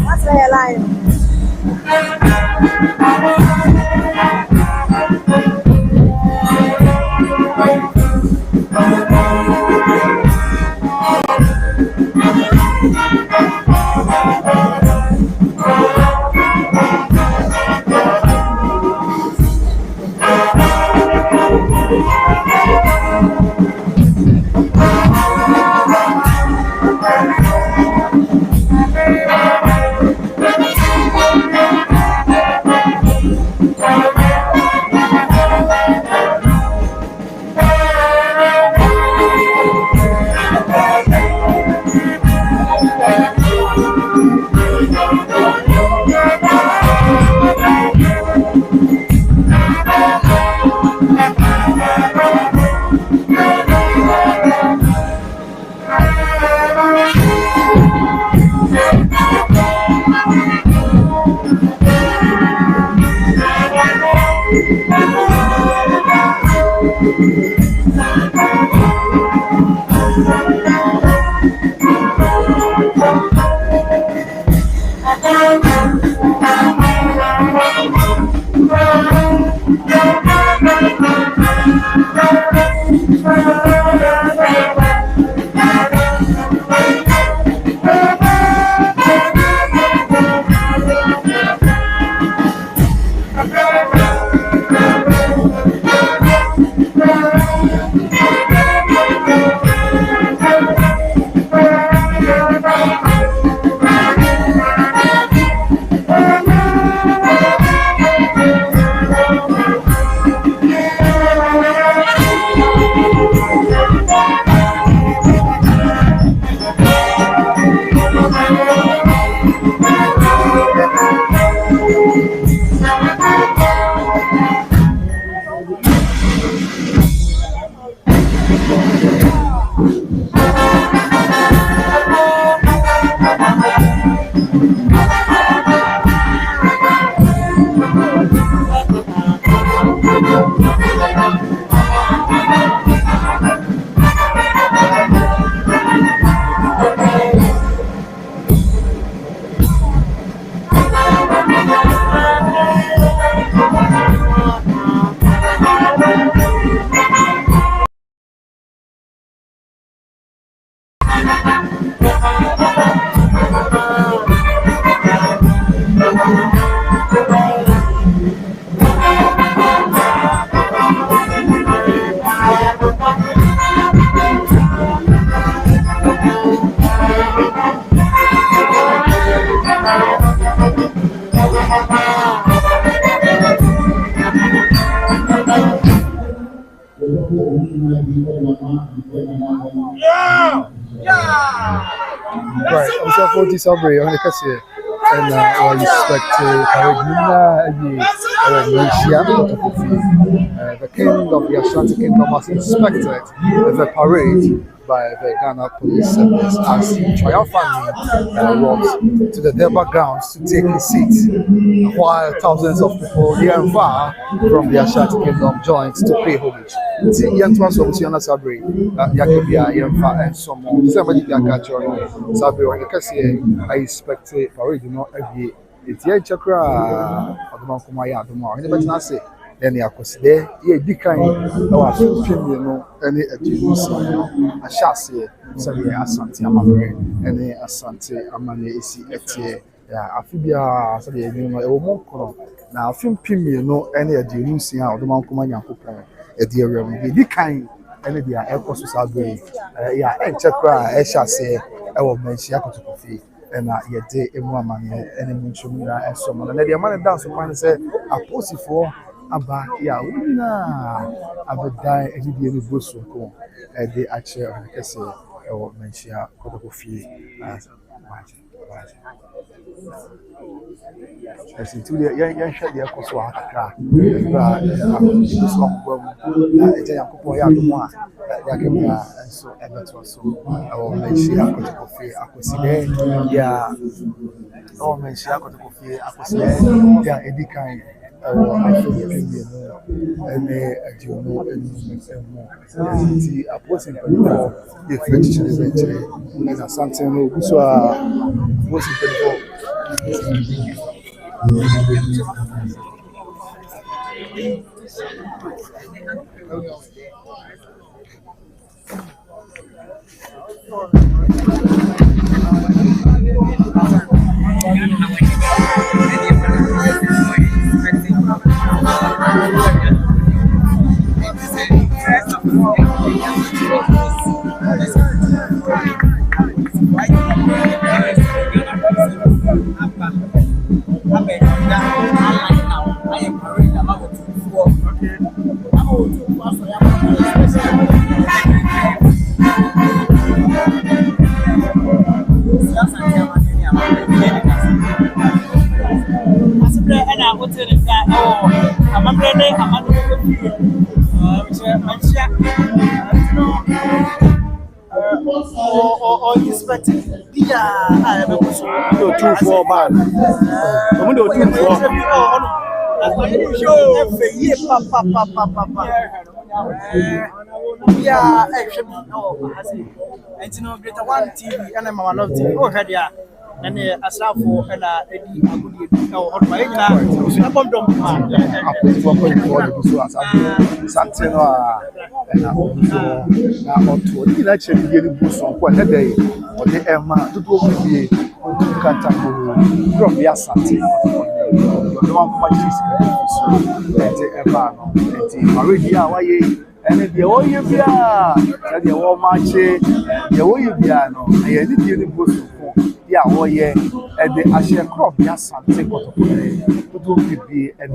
What's the line? Right, I'm so for this over on the cassie, and I respect Manhyia, the king of the Ashanti Kingdom was inspected the parade by the Ghana Police Service as he triumphantly walked to the Deba grounds to take his seat, while thousands of people near and far from the Ashanti Kingdom joined to pay homage. Young ones from Siana Sabri, Yakibia, Yamfa, and so on. Somebody can catch on Sabri, or the Cassie, I expect a parade, every it's Yan Chakra, Odobroni, Odobroni, and the Nasi. Then the Akwasidae, ye decline our film, any a chassis, sorry, Asanteman, any Asanteman is it, Afibia, sorry, a more now film pim, any a delusion, Odobroni, ɛdi awura mu yɛdi kan ɛne deɛ ɛkɔ so saa bere yɛ ɛnkyɛ koraa ɛhyɛ aseɛ ɛwɔ Manhyia Kotokofie ɛna yɛde emu amanneɛ ɛne mu nkyɛn nyinaa ɛsɔ mu na deɛ ɛma ne da so kwan sɛ aposifoɔ aba yɛ a wɔn nyinaa abɛdan ɛdidie ne gu so ko ɛde akyerɛ ɔhene kɛseɛ ɛwɔ Manhyia Kotokofie ɛsi tu deɛ yɛnhwɛ deɛ ɛkɔ so a kakra ɛbra ɛbi so ɔkɔbɔ mu na ɛgya Nyankopɔn yɛ adom a yɛaka mu a nso ɛbɛtoa so ɛwɔ Manhyia Kotokofie Akwasidae yɛ ɛwɔ Manhyia Kotokofie Akwasidae yɛ a ɛdi kan ɛwɔ afei mmienu ɛne aduonu enum mu nti aposi mpanyinfoɔ yɛfiri kyekyere bɛ nkyɛn ɛna Asantehene no ogu so a aposi mpanyinfoɔ Greater One TV and Mama Love TV. Oh, Hadia. And Asafo and Eddie Agudi or Maina. Something and actually getting boost on one day or the Emma to go with me to Cantaco from the Asante. The one much is Emma and Maria, why? And the oil beer, and the war march, the oil piano, I did the boost. Yeah, oh yeah, and the Asher crop, yes, something got to be any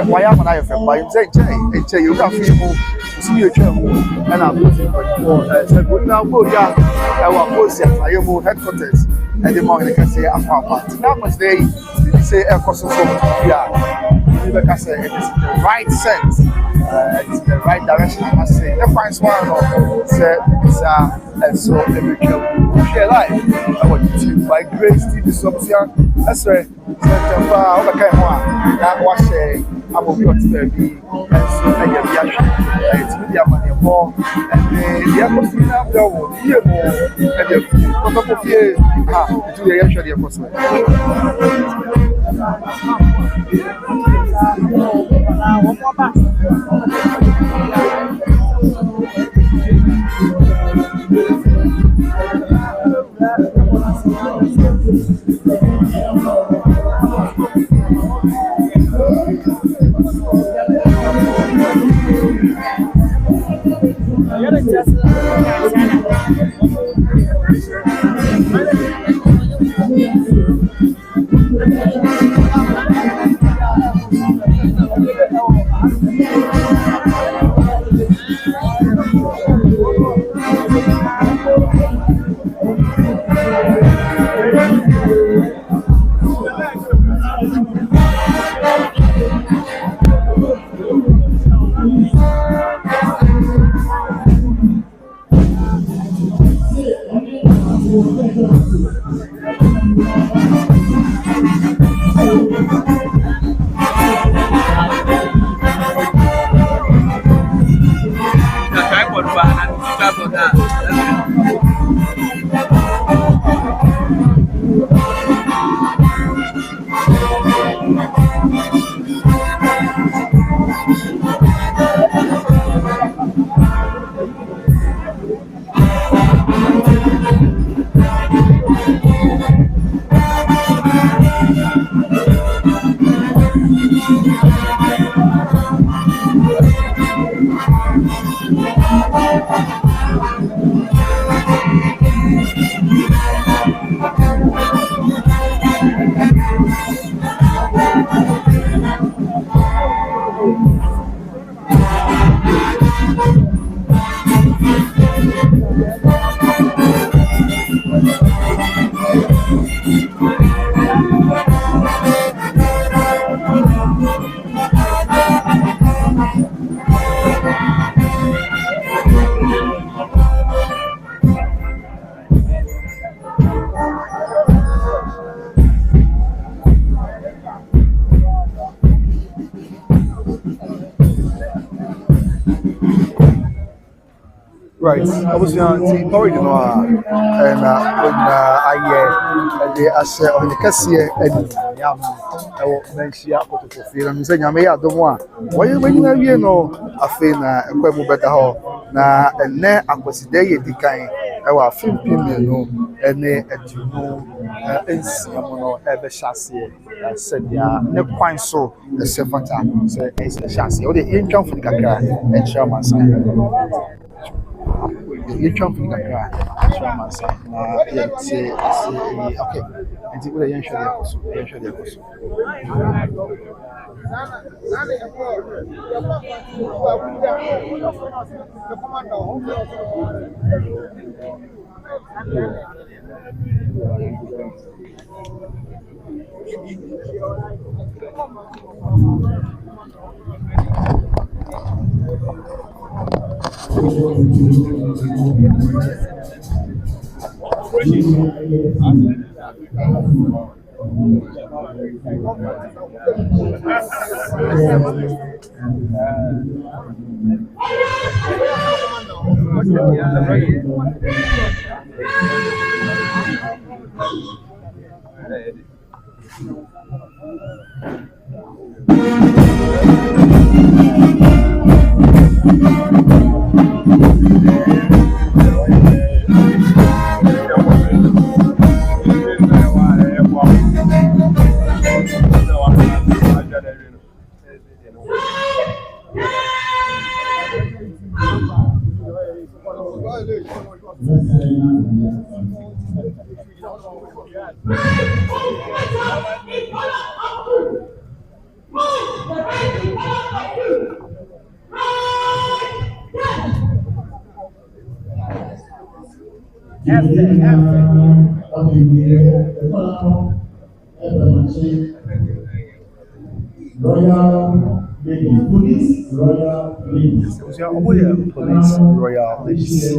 why am I from by say you got people see you and I'm looking for said, well, now go, yeah, I was I am headquarters, and the morning can say, I'm now must they say, yeah. I say it is the right sense, it's the right direction. I must say, the fine one and so every share life. I want to by grace to the subsidiary. That's right. That was I will be on TV, and so I get the action. It's media money more, and the Akwasidae now here more, and the Kotokofie to the actually Right. I was going to already know, and when I share on the cashier and Yam, I will mention Apotophy and say, Yamea, don't want. Why you know, I feel a quite better hall. Now, and then Akwasidae decaying, our 15 million, and then at you know, and Siamono ever chassis, said, yeah, no quite so, the Sefata, say, it's a chassis, or the income for the Kaka and Sherman sign. You jump in the car, Shaman say, okay, and see what I show you. Royal Police, Royal Police. Police, Royal Police.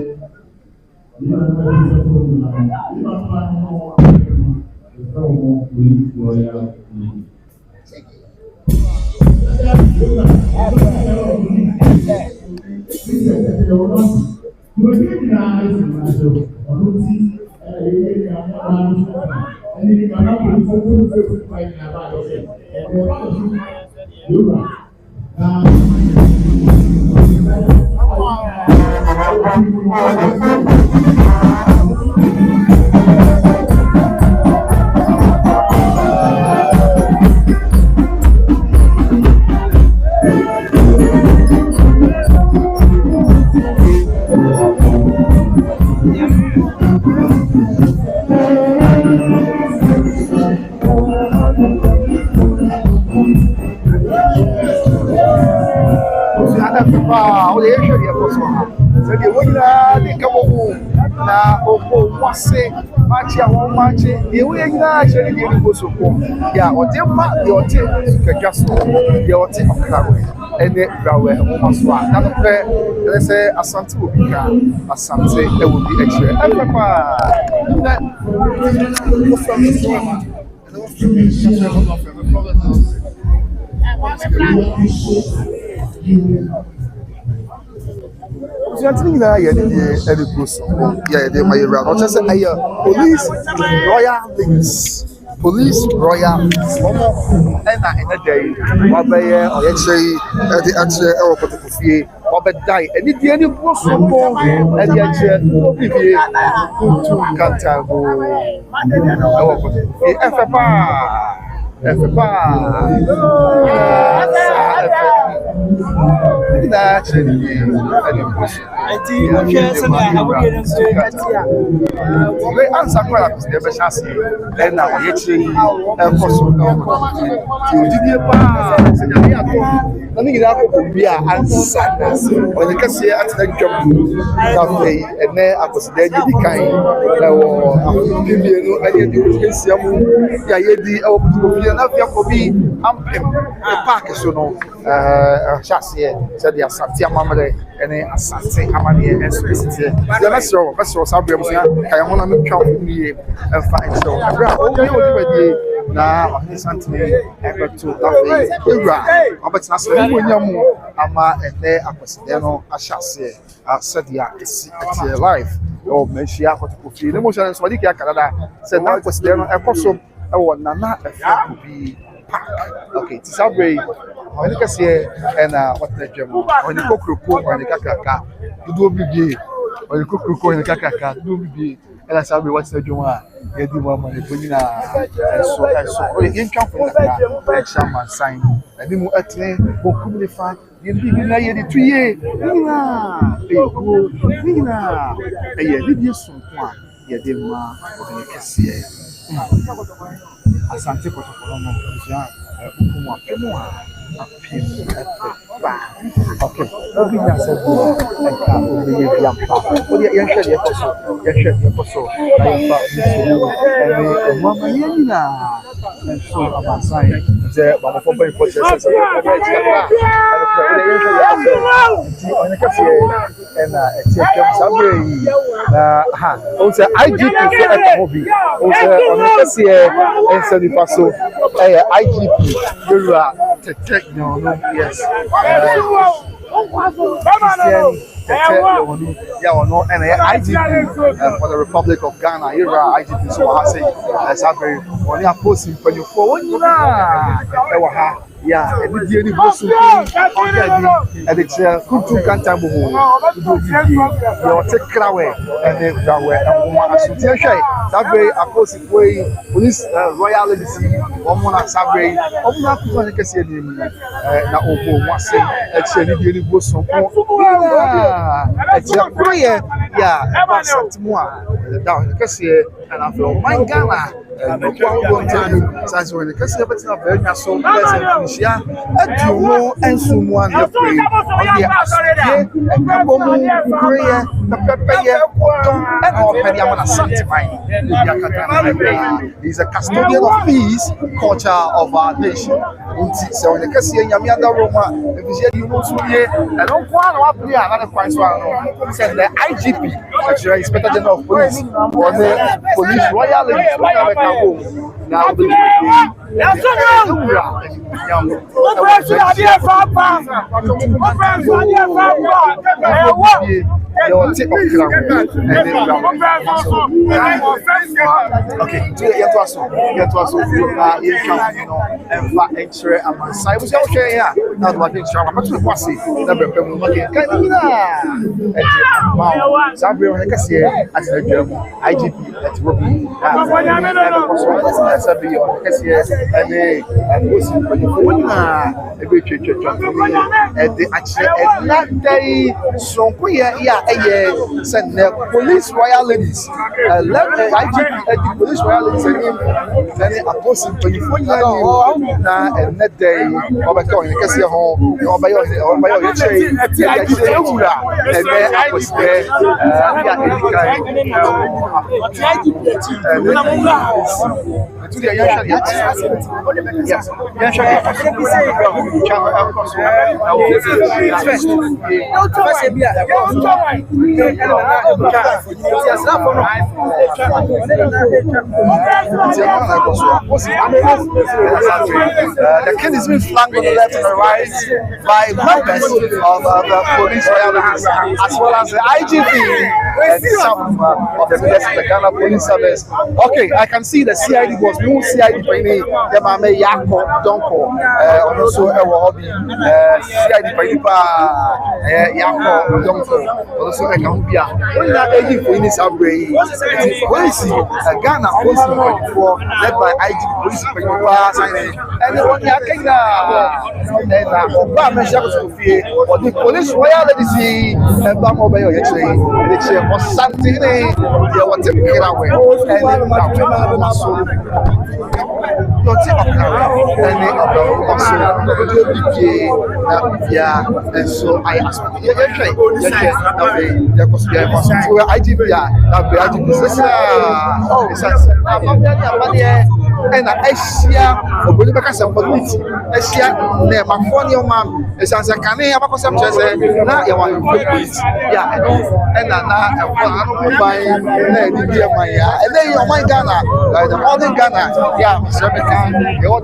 Asante will be Asante, it will be extra. Police Royal and a day, Wabaya or actually the answer or Potophy, Wabadai, and if the any was so long, and the answer will be to Cantago. That's Ati ohwe se na awuye no so ati a. We answer kwa la de be chance then na ye chiri koso didie pa se na ya ko na ni gira ko bi a ansa na o ka se atena twam ka fe ene Akwasidae di kan na wo bibie no aye di osia mu ya ye di e wo bi na fi ko bi ampem e park so no chance se di Asanteman ene Asanteman especially the mesro sabre mo ya kan ho na me twa ni e fine so bra o ni o di na Asantehene ekwetu tafe ewura obetina se mo nyamu ama ene Akwasidae no ahyase asadia esi ati live o Manhyia kotokofi ne mo hye so di ka Canada se na Akwasidae no ekoso e wo nana efa bi okay ti sabre oni kase ena wata dwem oni kokroko oni kakaka dudu obibie oni kokroko oni kakaka dudu obibie ela sabre wata dwem a yedi mama ne bonyina so o yin twa fo na exam sign ani mu atne bokum ne fa yedi bi na yedi tuye nina ayedi bi so ko a yedi ma oni kase asante kotokoro no ya ukumu apemu okay, obi na se bo eka obi ye bia pa obi ye hwe de koso na ye pa ni mama ye ni na so abasai je ba mo fo ba ko se na echekem sabre na ha o se IGP so e ko bi o se ono kase en se di paso IGP dura no yes IGP for the Republic of Ghana. Here are IGP so I say sabre oni aposi mpanyofo onina yeah, every day the boss and it's kutu kanta bomo do bibi you take krawe and then krawe and woman asuti hwe sabre akosi boy police royal legacy woman sabre omuna kutu ne kese ni na obo wase eche ni die ni boss ko eche kroye yeah Asanteman da kese and after my Ghana no problem since when the kese betina very so Manhyia adumo ensumu an the pray on the asante kabomu prayer the pepeye and all pedia man Asanteman is a custodian of peace culture of our nation unti so when the kese nyame ada roma efishe you know so ye and on kwa na wa play another price one said the IGP actually Inspector General of Police on the police royal now okay, to get to us, you know, and fat extra and my side was okay. Yeah, not what it's trying to pass it. Never come looking. Sabre, I can see as the IGP at Ruby. And was every church at the actually that day. So, send the police royal ladies. Let the IGP at the police royal ladies and then a person for you now and that day. Over going to see a home or by your chain. And then I was there. The king is being flanked on the left and the right by members of the police royalities as well as the IGP and some of the members of the Ghana Police Service. Okay, I can see the CID boss. No CID for any the mama Yako Donko, also a hobby, CID Paipa, Yako Donko, also a Gambia. When you are aging for this outbreak, policy, Ghana, also led by IG Police Paipa, and the one Yakina, and Obama Shakofi, or the police royalty, and Bamo Bayo, actually, it's a Asantehene, you want to get away, and Lottie of and also and so I asked and Asia, Odobroni somebody, Asia, near my funny man, as I can have a consumption. Now you want to yeah, and now I'm buying and then you're my Ghana, the modern Ghana, yeah, your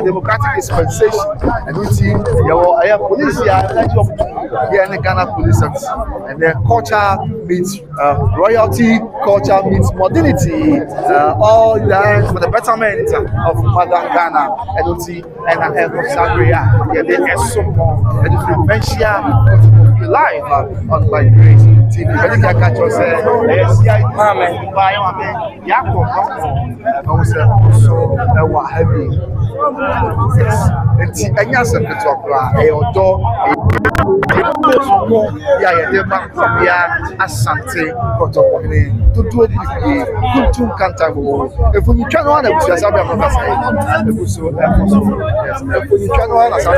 democratic dispensation, and we see your police, yeah, Ghana police service, and then culture meets royalty, culture meets modernity, all that for the betterment of Mother Ghana, and we see and Sangria, yeah, they are so more, and if you mention live on my grace TV, when you catch us, yes, Yako, so what heavy. And yes, and talk yeah, the man from Asante, Odobroni, to do it, to Cantavo. If we turn on it, we shall have a so if we turn on us, I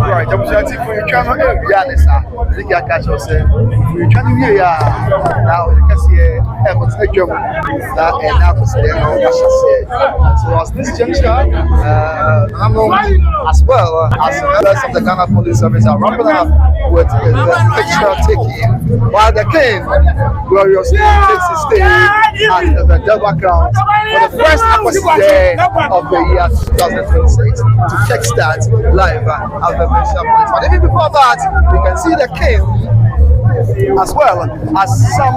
right, I'm trying to for your channel. Yeah, I think I catch us. We're trying to hear now. You can see a job that and now so as this juncture, as well as members of the Ghana Police Service are wrapping up with the picture taking while the king gloriously takes his stay at the Delta ground for the first Akwasidae of the year 2026 to kickstart live at the Manhyia place. But even before that, we can see the king as well as some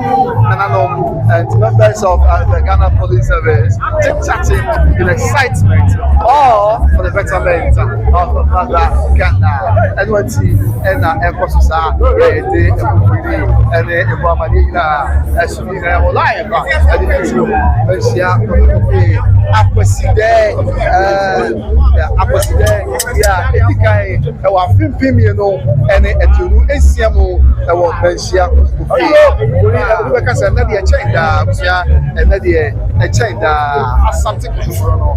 and members of the Ghana Police Service chit-chatting in excitement, all for the betterment of Mother Ghana. And what see and Akwasidae and the Muhammadina as we are live at the Manhyia Akwasidae, yeah, ɛwɔ afimpim mmienu ɛne aduonu esia mu ɛwɔ Manhyia obi bɛka sɛ ɛnɛ deɛ ɛkyɛn daa abusua ɛnɛ deɛ ɛkyɛn daa asante kotoso no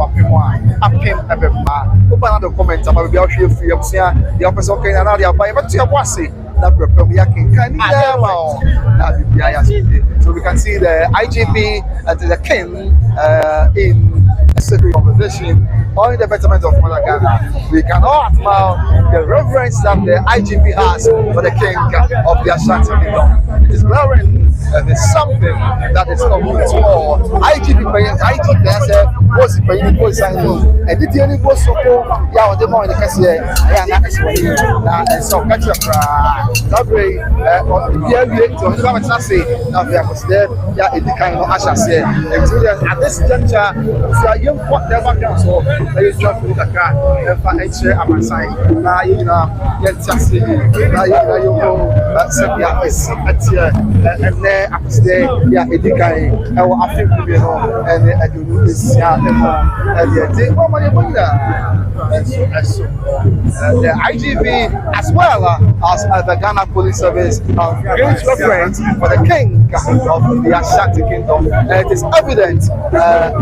apem a apem ɛbɛma woba na de comment ama baabi a wohwɛ afiri abusua deɛ wopɛ sɛ ɔkɛn na na de aba yɛbɛto yɛbɔ ase na brɛpɛm yɛakenkan ne nyinaa ma wo na biribiara yɛasɛde. So we can see the IGP and the king in a sacred conversation on the betterment of Mother Ghana. We can all admire the reverence that the IGP has for the king of the Ashanti Kingdom. It is glaring and it's something that is not good to all. IGP was paying for signing and did any was so yeah on the morning because yeah and so catch up that way now they are there yeah in the kind of Ashanti at this juncture so you what never comes so they jump with the car and find a sign now you know just now you know yeah is and there Akwasidae yeah in the kind and African you know and I do this yeah and the the IGP as well as the Ghana Police Service great reference for the king of the Ashanti Kingdom. It is evident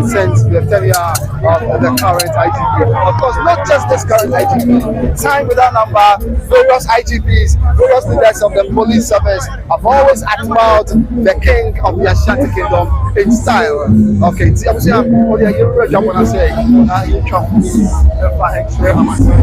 since the tenure of the current IGP. Of course, not just this current IGP, time without number, various IGPs, various leaders of the police service have always admired the king of the Ashanti Kingdom in style. Okay, see, I'm saying, what are you ready? I'm going to say, you trump me, if I explain myself.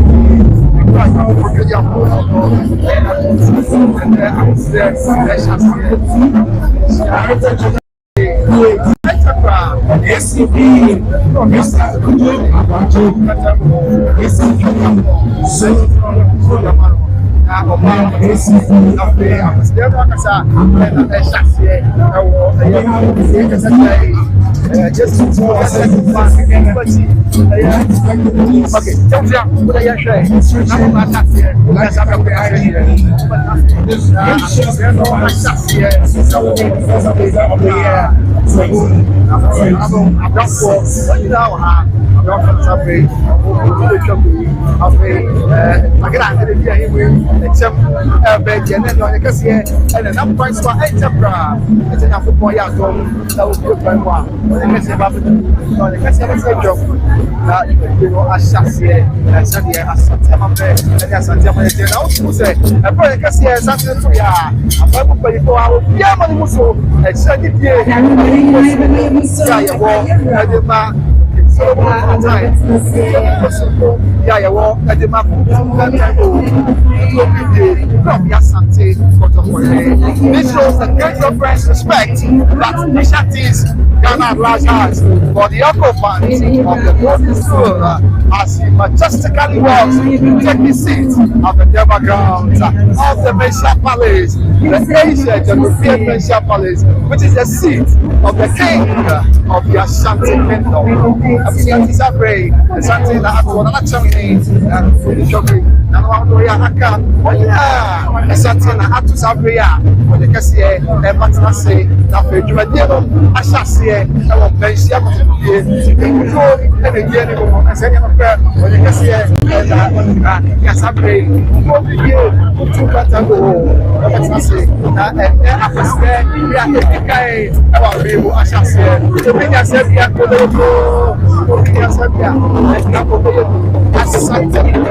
This shows the great reverence respect that Ashanti's Ghana at large has for the occupant of the golden stool as he majestically walks to take the seat of the Deba grounds of the Manhyia Palace, the ancient European Manhyia Palace, which is the seat of the king of the Ashanti Kingdom. Asante Sabre, Asante na atu na chamini na jogi na wa ya aka oya Asante na atu Sabre ya o de kase e matna se na fejuma die no ahyase e wo Manhyia Palace ko e die ni ko asenya no pe o de kase e na ya Sabre ko die ku katango o matna se na Akwasidae ya ekai e wa bibu ahyase e bi ya se ya ko do ko ya se ya na ko do Asantehene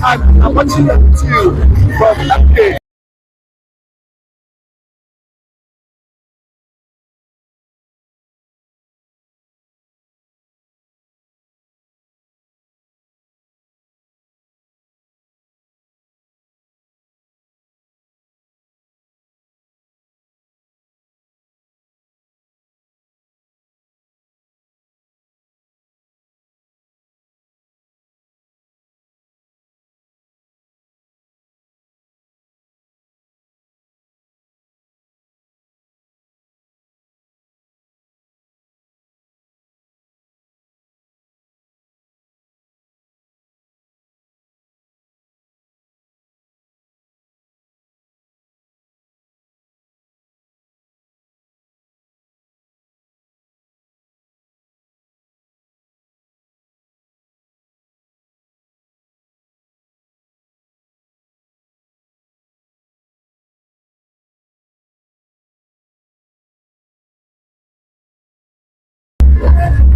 I'm watching them too from MK.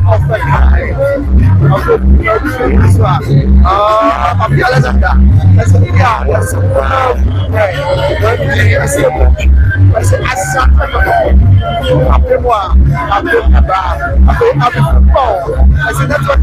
Of the kind of the this one. Of the Alexander. That's a yeah, that's a right. I say Asanteman. Après moi, après football. I say that's what